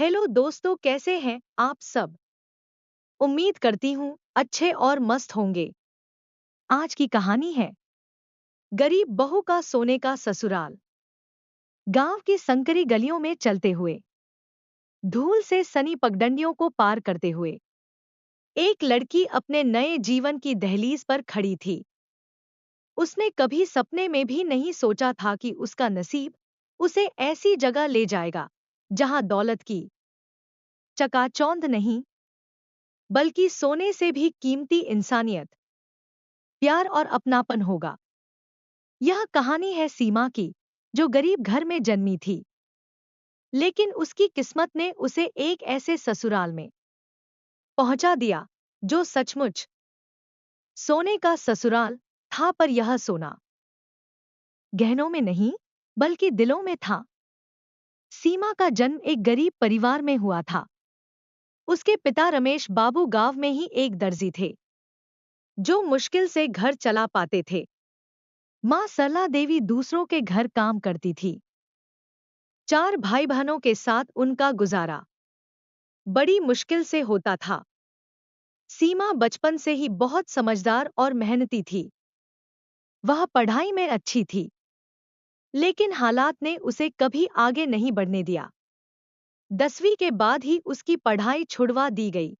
Hello दोस्तों, कैसे हैं आप सब। उम्मीद करती हूँ अच्छे और मस्त होंगे। आज की कहानी है गरीब बहू का सोने का ससुराल। गांव की संकरी गलियों में चलते हुए, धूल से सनी पगडंडियों को पार करते हुए, एक लड़की अपने नए जीवन की दहलीज पर खड़ी थी। उसने कभी सपने में भी नहीं सोचा था कि उसका नसीब उसे ऐसी जगह ले जाएगा जहां दौलत की चकाचौंध नहीं, बल्कि सोने से भी कीमती इंसानियत, प्यार और अपनापन होगा। यह कहानी है सीमा की, जो गरीब घर में जन्मी थी, लेकिन उसकी किस्मत ने उसे एक ऐसे ससुराल में पहुंचा दिया जो सचमुच सोने का ससुराल था। पर यह सोना गहनों में नहीं, बल्कि दिलों में था। सीमा का जन्म एक गरीब परिवार में हुआ था। उसके पिता रमेश बाबू गांव में ही एक दर्जी थे, जो मुश्किल से घर चला पाते थे। मां सरला देवी दूसरों के घर काम करती थी। चार भाई बहनों के साथ उनका गुजारा बड़ी मुश्किल से होता था। सीमा बचपन से ही बहुत समझदार और मेहनती थी। वह पढ़ाई में अच्छी थी, लेकिन हालात ने उसे कभी आगे नहीं बढ़ने दिया। 10वीं के बाद ही उसकी पढ़ाई छुड़वा दी गई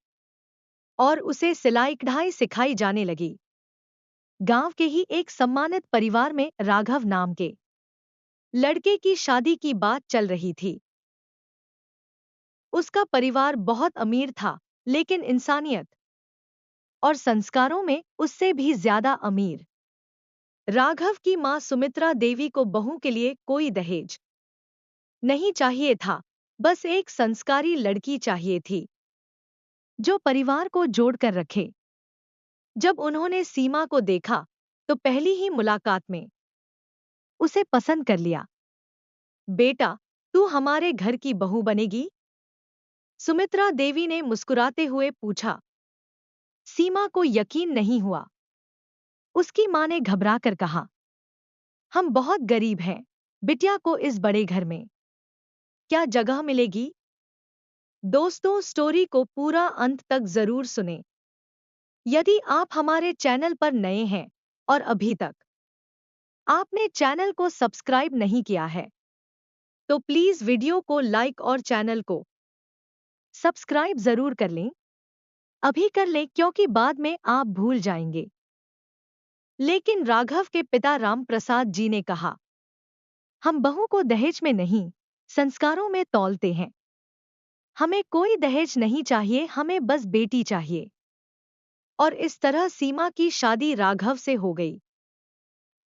और उसे सिलाई कढ़ाई सिखाई जाने लगी। गांव के ही एक सम्मानित परिवार में राघव नाम के लड़के की शादी की बात चल रही थी। उसका परिवार बहुत अमीर था, लेकिन इंसानियत और संस्कारों में उससे भी ज्यादा अमीर। राघव की मां सुमित्रा देवी को बहू के लिए कोई दहेज नहीं चाहिए था, बस एक संस्कारी लड़की चाहिए थी जो परिवार को जोड़कर रखे। जब उन्होंने सीमा को देखा, तो पहली ही मुलाकात में उसे पसंद कर लिया। बेटा, तू हमारे घर की बहू बनेगी? सुमित्रा देवी ने मुस्कुराते हुए पूछा। सीमा को यकीन नहीं हुआ। उसकी मां ने घबराकर कहा, हम बहुत गरीब हैं, बिटिया को इस बड़े घर में क्या जगह मिलेगी? दोस्तों, स्टोरी को पूरा अंत तक जरूर सुने। यदि आप हमारे चैनल पर नए हैं और अभी तक आपने चैनल को सब्सक्राइब नहीं किया है, तो प्लीज वीडियो को लाइक और चैनल को सब्सक्राइब जरूर कर लें। अभी कर लें, क्योंकि बाद में आप भूल जाएंगे। लेकिन राघव के पिता राम प्रसाद जी ने कहा, हम बहू को दहेज में नहीं, संस्कारों में तौलते हैं। हमें कोई दहेज नहीं चाहिए, हमें बस बेटी चाहिए। और इस तरह सीमा की शादी राघव से हो गई।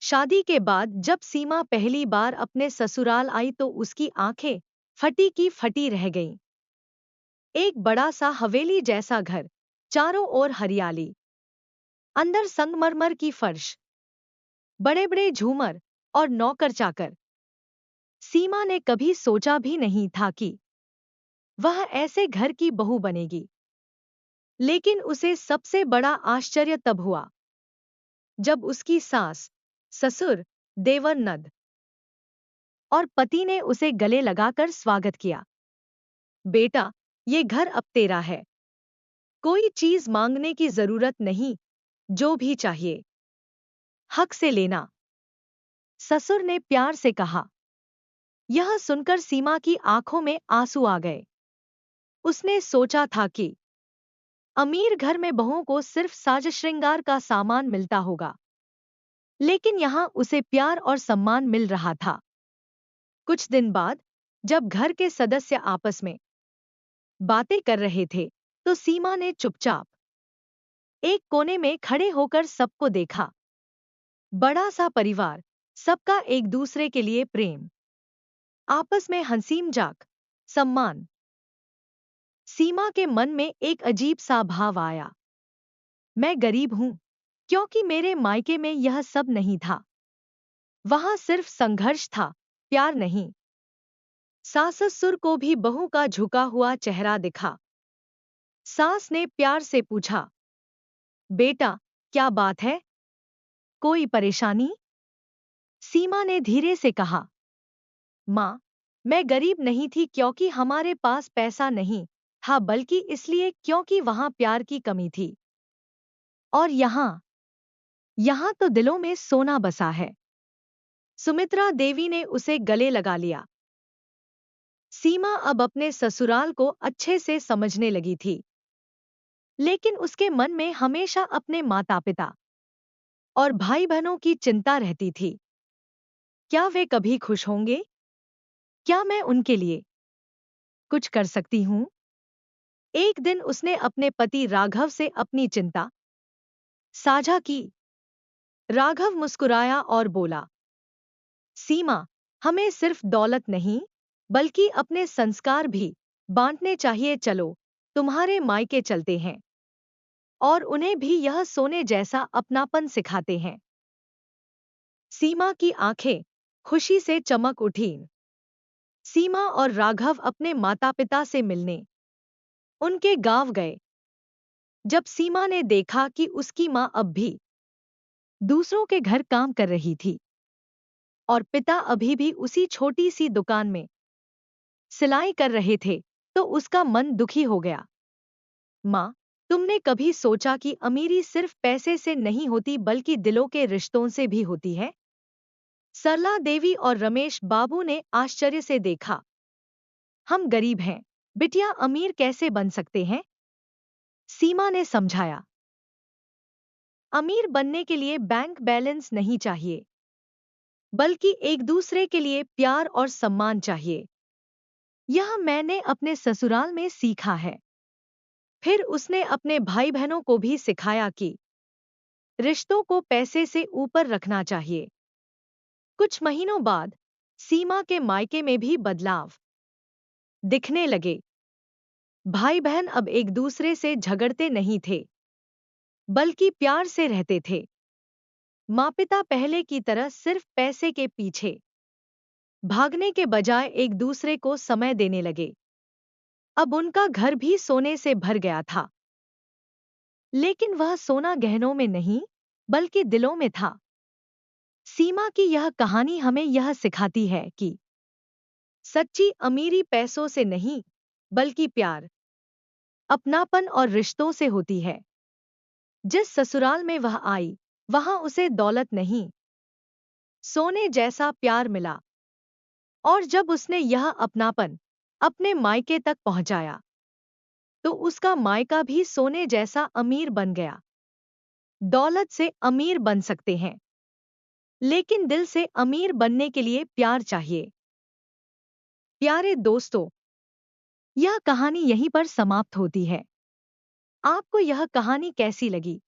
शादी के बाद जब सीमा पहली बार अपने ससुराल आई, तो उसकी आंखें फटी की फटी रह गईं। एक बड़ा सा हवेली जैसा घर, चारों ओर हरियाली, अंदर संगमरमर की फर्श, बड़े बड़े झूमर और नौकर चाकर। सीमा ने कभी सोचा भी नहीं था कि वह ऐसे घर की बहू बनेगी। लेकिन उसे सबसे बड़ा आश्चर्य तब हुआ जब उसकी सास, ससुर, देवर, नद और पति ने उसे गले लगाकर स्वागत किया। बेटा, ये घर अब तेरा है। कोई चीज मांगने की जरूरत नहीं, जो भी चाहिए हक से लेना, ससुर ने प्यार से कहा। यह सुनकर सीमा की आंखों में आंसू आ गए। उसने सोचा था कि अमीर घर में बहुओं को सिर्फ साज श्रृंगार का सामान मिलता होगा, लेकिन यहाँ उसे प्यार और सम्मान मिल रहा था। कुछ दिन बाद, जब घर के सदस्य आपस में बातें कर रहे थे, तो सीमा ने चुपचाप एक कोने में खड़े होकर सबको देखा। बड़ा सा परिवार, सबका एक दूसरे के लिए प्रेम, आपस में हंसी मजाक, सम्मान। सीमा के मन में एक अजीब सा भाव आया। मैं गरीब हूं, क्योंकि मेरे मायके में यह सब नहीं था। वहां सिर्फ संघर्ष था, प्यार नहीं। सास ससुर को भी बहू का झुका हुआ चेहरा दिखा। सास ने प्यार से पूछा, बेटा, क्या बात है? कोई परेशानी? सीमा ने धीरे से कहा, माँ, मैं गरीब नहीं थी क्योंकि हमारे पास पैसा नहीं था, बल्कि इसलिए क्योंकि वहां प्यार की कमी थी। और यहाँ तो दिलों में सोना बसा है। सुमित्रा देवी ने उसे गले लगा लिया। सीमा अब अपने ससुराल को अच्छे से समझने लगी थी, लेकिन उसके मन में हमेशा अपने माता पिता और भाई बहनों की चिंता रहती थी। क्या वे कभी खुश होंगे? क्या मैं उनके लिए कुछ कर सकती हूँ? एक दिन उसने अपने पति राघव से अपनी चिंता साझा की। राघव मुस्कुराया और बोला, सीमा, हमें सिर्फ दौलत नहीं, बल्कि अपने संस्कार भी बांटने चाहिए। चलो, तुम्हारे मायके चलते हैं और उन्हें भी यह सोने जैसा अपनापन सिखाते हैं। सीमा की आंखें खुशी से चमक उठीं। सीमा और राघव अपने माता पिता से मिलने उनके गांव गए। जब सीमा ने देखा कि उसकी मां अब भी दूसरों के घर काम कर रही थी और पिता अभी भी उसी छोटी सी दुकान में सिलाई कर रहे थे, तो उसका मन दुखी हो गया। मां, तुमने कभी सोचा कि अमीरी सिर्फ पैसे से नहीं होती, बल्कि दिलों के रिश्तों से भी होती है? सरला देवी और रमेश बाबू ने आश्चर्य से देखा। हम गरीब हैं, बिटिया अमीर कैसे बन सकते हैं? सीमा ने समझाया, अमीर बनने के लिए बैंक बैलेंस नहीं चाहिए, बल्कि एक दूसरे के लिए प्यार और सम्मान चाहिए। यह मैंने अपने ससुराल में सीखा है। फिर उसने अपने भाई बहनों को भी सिखाया कि रिश्तों को पैसे से ऊपर रखना चाहिए। कुछ महीनों बाद सीमा के मायके में भी बदलाव दिखने लगे। भाई बहन अब एक दूसरे से झगड़ते नहीं थे, बल्कि प्यार से रहते थे। माँ पिता पहले की तरह सिर्फ पैसे के पीछे भागने के बजाय एक दूसरे को समय देने लगे। अब उनका घर भी सोने से भर गया था, लेकिन वह सोना गहनों में नहीं, बल्कि दिलों में था। सीमा की यह कहानी हमें यह सिखाती है कि सच्ची अमीरी पैसों से नहीं, बल्कि प्यार, अपनापन और रिश्तों से होती है। जिस ससुराल में वह आई, वहां उसे दौलत नहीं, सोने जैसा प्यार मिला। और जब उसने यह अपनापन अपने मायके तक पहुंचाया, तो उसका मायका भी सोने जैसा अमीर बन गया। दौलत से अमीर बन सकते हैं, लेकिन दिल से अमीर बनने के लिए प्यार चाहिए। प्यारे दोस्तों, यह कहानी यहीं पर समाप्त होती है। आपको यह कहानी कैसी लगी?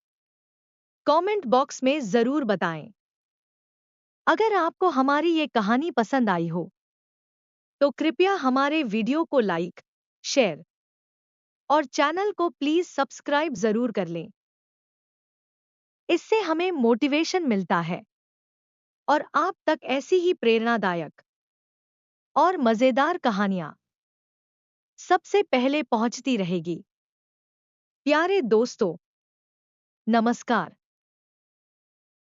कमेंट बॉक्स में जरूर बताएं। अगर आपको हमारी ये कहानी पसंद आई हो, तो कृपया हमारे वीडियो को लाइक, शेयर और चैनल को प्लीज सब्सक्राइब जरूर कर लें। इससे हमें मोटिवेशन मिलता है और आप तक ऐसी ही प्रेरणादायक और मजेदार कहानियां सबसे पहले पहुंचती रहेगी। प्यारे दोस्तों, नमस्कार।